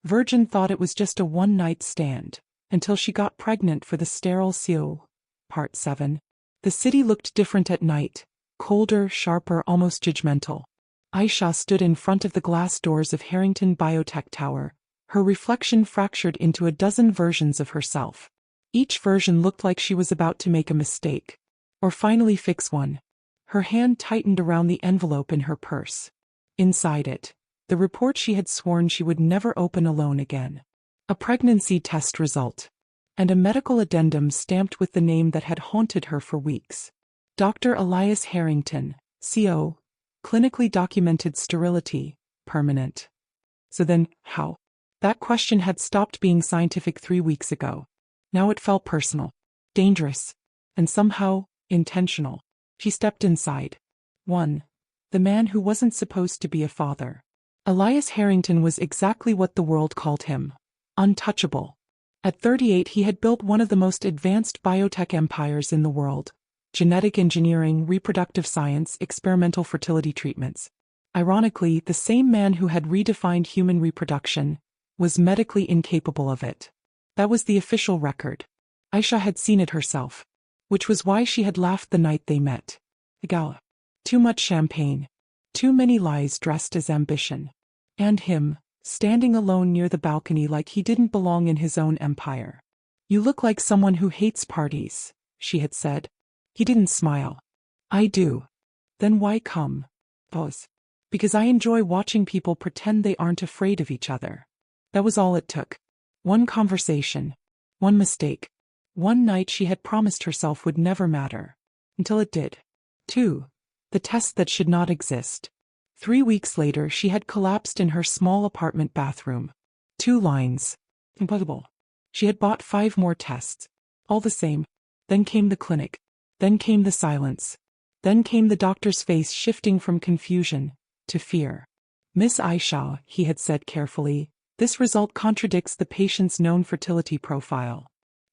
Virgin thought it was just a one-night stand, until she got pregnant for the sterile seal. Part 7. The city looked different at night, colder, sharper, almost judgmental. Ayesha stood in front of the glass doors of Harrington Biotech Tower, her reflection fractured into a dozen versions of herself. Each version looked like she was about to make a mistake, or finally fix one. Her hand tightened around the envelope in her purse. Inside it, the report she had sworn she would never open alone again. A pregnancy test result, and a medical addendum stamped with the name that had haunted her for weeks. Dr. Elias Harrington, CO, clinically documented sterility, permanent. So then, how? That question had stopped being scientific 3 weeks ago. Now it felt personal, dangerous, and somehow intentional. She stepped inside. 1. The man who wasn't supposed to be a father. Elias Harrington was exactly what the world called him. Untouchable. At 38 he had built one of the most advanced biotech empires in the world. Genetic engineering, reproductive science, experimental fertility treatments. Ironically, the same man who had redefined human reproduction was medically incapable of it. That was the official record. Ayesha had seen it herself, which was why she had laughed the night they met. The gala. Too much champagne. Too many lies dressed as ambition. And him, standing alone near the balcony like he didn't belong in his own empire. You look like someone who hates parties, she had said. He didn't smile. I do. Then why come? Pause. Because I enjoy watching people pretend they aren't afraid of each other. That was all it took. One conversation. One mistake. One night she had promised herself would never matter. Until it did. 2. The test that should not exist. 3 weeks later she had collapsed in her small apartment bathroom. 2 lines. Impossible. She had bought 5 more tests. All the same. Then came the clinic. Then came the silence. Then came the doctor's face shifting from confusion to fear. Miss Ayesha, he had said carefully, this result contradicts the patient's known fertility profile.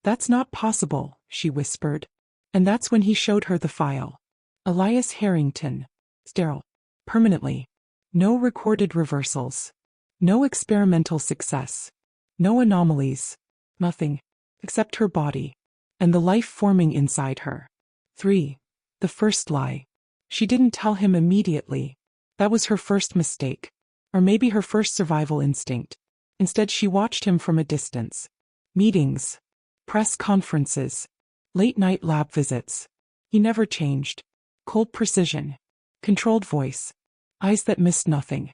That's not possible, she whispered. And that's when he showed her the file. Elias Harrington. Sterile. Permanently. No recorded reversals. No experimental success. No anomalies. Nothing. Except her body. And the life forming inside her. 3. The first lie. She didn't tell him immediately. That was her first mistake. Or maybe her first survival instinct. Instead she watched him from a distance. Meetings. Press conferences. Late-night lab visits. He never changed. Cold precision. Controlled voice. Eyes that missed nothing.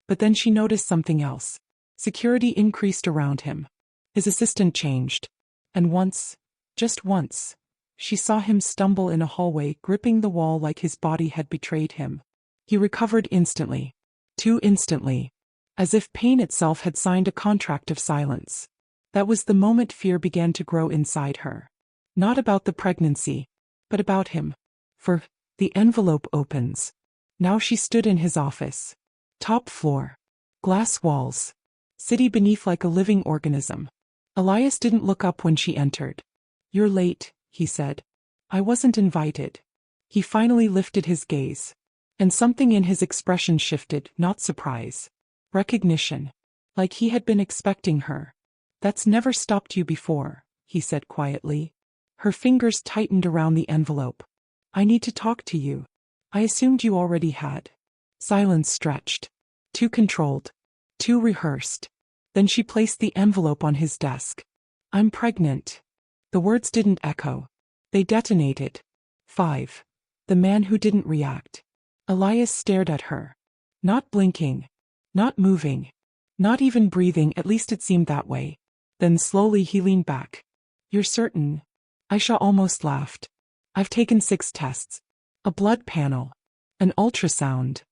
But then she noticed something else. Security increased around him. His assistant changed. And once, just once, she saw him stumble in a hallway, gripping the wall like his body had betrayed him. He recovered instantly. Too instantly. As if pain itself had signed a contract of silence. That was the moment fear began to grow inside her. Not about the pregnancy, but about him. For the envelope opens. Now she stood in his office. Top floor. Glass walls. City beneath like a living organism. Elias didn't look up when she entered. You're late, he said. I wasn't invited. He finally lifted his gaze. And something in his expression shifted, not surprise. Recognition. Like he had been expecting her. That's never stopped you before, he said quietly. Her fingers tightened around the envelope. I need to talk to you. I assumed you already had. Silence stretched. Too controlled. Too rehearsed. Then she placed the envelope on his desk. I'm pregnant. The words didn't echo. They detonated. 5. The man who didn't react. Elias stared at her. Not blinking. Not moving. Not even breathing, at least it seemed that way. Then slowly he leaned back. You're certain? Ayesha almost laughed. I've taken 6 tests. A blood panel. An ultrasound.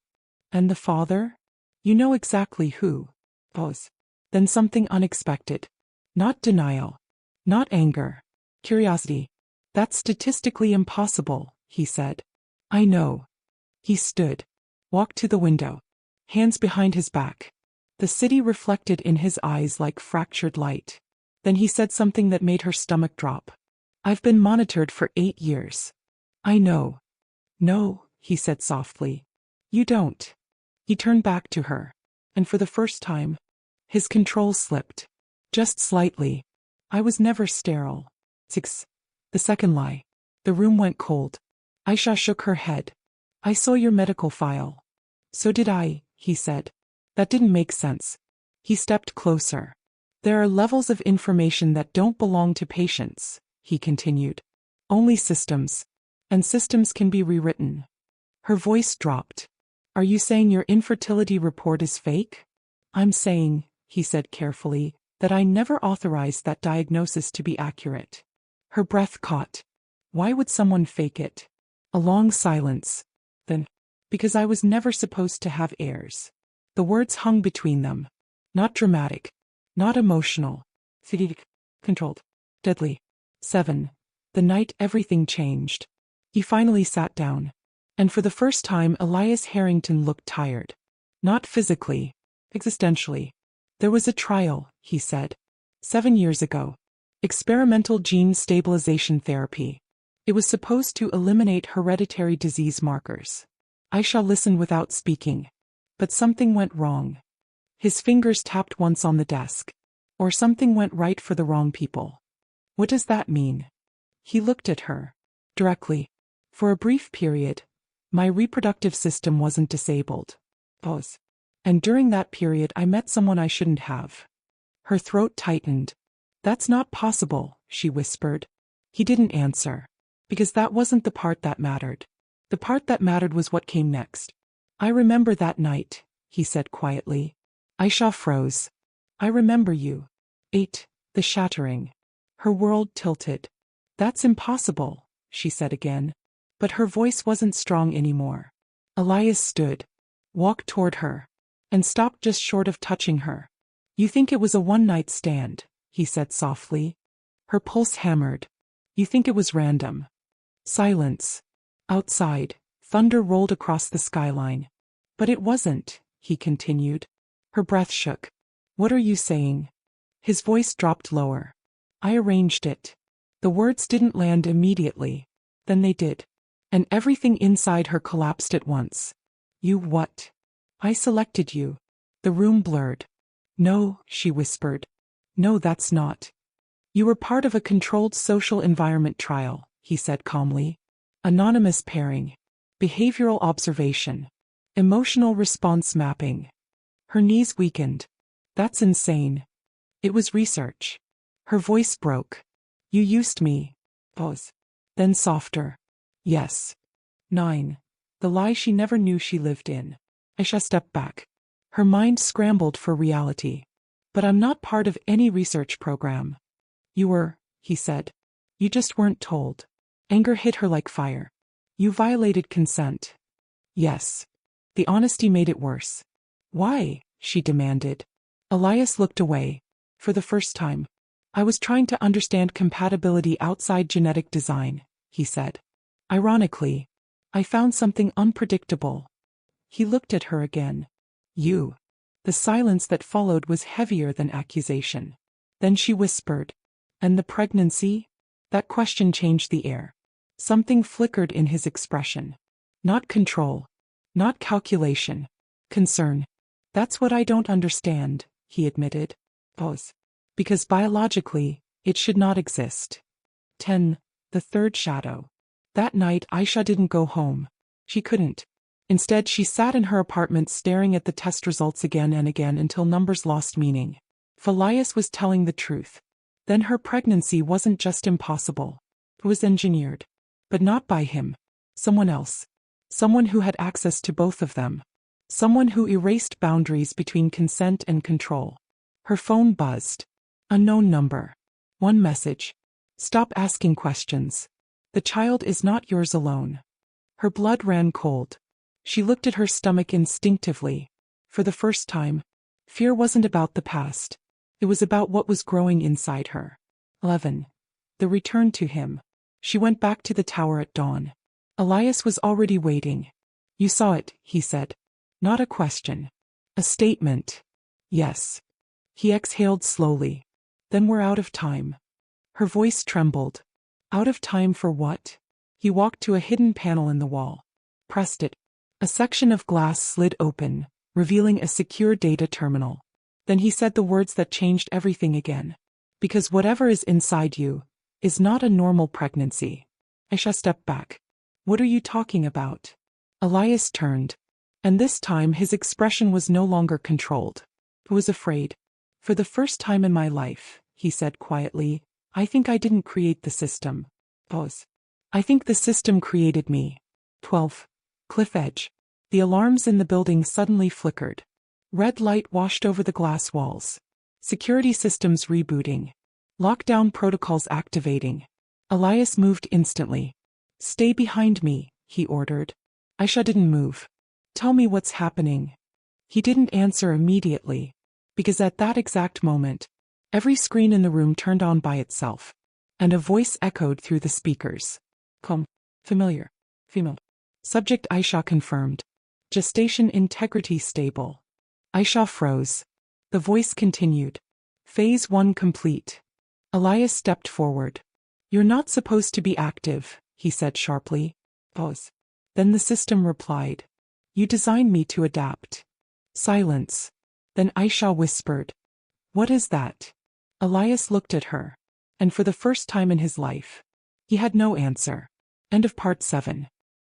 And the father? You know exactly who. Pause. Then something unexpected. Not denial. Not anger. Curiosity. That's statistically impossible, he said. I know. He stood. Walked to the window. Hands behind his back. The city reflected in his eyes like fractured light. Then he said something that made her stomach drop. I've been monitored for 8 years. I know. No, he said softly. You don't. He turned back to her. And for the first time, His control slipped. Just slightly. I was never sterile. 6. The second lie. The room went cold. Ayesha shook her head. I saw your medical file. So did I, he said. That didn't make sense. He stepped closer. There are levels of information that don't belong to patients, he continued. Only systems. And systems can be rewritten. Her voice dropped. Are you saying your infertility report is fake? I'm saying, he said carefully, that I never authorized that diagnosis to be accurate. Her breath caught. Why would someone fake it? A long silence. Then, because I was never supposed to have heirs. The words hung between them. Not dramatic. Not emotional. Controlled. Deadly. 7. The night everything changed. He finally sat down. And for the first time Elias Harrington looked tired. Not physically. Existentially. There was a trial, he said. 7 years ago. Experimental gene stabilization therapy. It was supposed to eliminate hereditary disease markers. Ayesha listened without speaking. But something went wrong. His fingers tapped once on the desk. Or something went right for the wrong people. What does that mean? He looked at her. Directly. For a brief period, my reproductive system wasn't disabled. Pause. And during that period I met someone I shouldn't have. Her throat tightened. That's not possible, she whispered. He didn't answer. Because that wasn't the part that mattered. The part that mattered was what came next. I remember that night, he said quietly. Ayesha froze. I remember you. 8. The shattering. Her world tilted. That's impossible, she said again. But her voice wasn't strong anymore. Elias stood. Walked toward her. And stopped just short of touching her. You think it was a one-night stand, he said softly. Her pulse hammered. You think it was random. Silence. Outside, thunder rolled across the skyline. But it wasn't, he continued. Her breath shook. What are you saying? His voice dropped lower. I arranged it. The words didn't land immediately. Then they did. And everything inside her collapsed at once. You what? I selected you. The room blurred. No, she whispered. No, that's not. You were part of a controlled social environment trial, he said calmly. Anonymous pairing. Behavioral observation. Emotional response mapping. Her knees weakened. That's insane. It was research. Her voice broke. You used me. Pause. Then softer. Yes. 9. The lie she never knew she lived in. Ayesha stepped back. Her mind scrambled for reality. But I'm not part of any research program. You were, he said. You just weren't told. Anger hit her like fire. You violated consent. Yes. The honesty made it worse. Why? She demanded. Elias looked away. For the first time. I was trying to understand compatibility outside genetic design, he said. Ironically, I found something unpredictable. He looked at her again. You. The silence that followed was heavier than accusation. Then she whispered. And the pregnancy? That question changed the air. Something flickered in his expression. Not control. Not calculation. Concern. That's what I don't understand, he admitted. Pause. Because biologically, it should not exist. 10. The third shadow. That night Ayesha didn't go home. She couldn't. Instead she sat in her apartment staring at the test results again and again until numbers lost meaning. If Elias was telling the truth, then her pregnancy wasn't just impossible. It was engineered. But not by him. Someone else. Someone who had access to both of them. Someone who erased boundaries between consent and control. Her phone buzzed. Unknown number. One message. Stop asking questions. The child is not yours alone. Her blood ran cold. She looked at her stomach instinctively. For the first time, fear wasn't about the past. It was about what was growing inside her. 11. The return to him. She went back to the tower at dawn. Elias was already waiting. You saw it, he said. Not a question. A statement. Yes. He exhaled slowly. Then we're out of time. Her voice trembled. Out of time for what? He walked to a hidden panel in the wall. Pressed it. A section of glass slid open, revealing a secure data terminal. Then he said the words that changed everything again. Because whatever is inside you is not a normal pregnancy. Ayesha stepped back. What are you talking about? Elias turned. And this time his expression was no longer controlled. He was afraid. For the first time in my life, he said quietly, I think I didn't create the system. Pause. I think the system created me. 12. Cliff edge. The alarms in the building suddenly flickered. Red light washed over the glass walls. Security systems rebooting. Lockdown protocols activating. Elias moved instantly. Stay behind me, he ordered. Ayesha didn't move. Tell me what's happening. He didn't answer immediately. Because at that exact moment, every screen in the room turned on by itself. And a voice echoed through the speakers. Come. Familiar. Female. Subject Ayesha confirmed. Gestation integrity stable. Ayesha froze. The voice continued. Phase 1 complete. Elias stepped forward. You're not supposed to be active, he said sharply. Pause. Then the system replied. You designed me to adapt. Silence. Then Ayesha whispered. What is that? Elias looked at her. And for the first time in his life, he had no answer. End of part 7.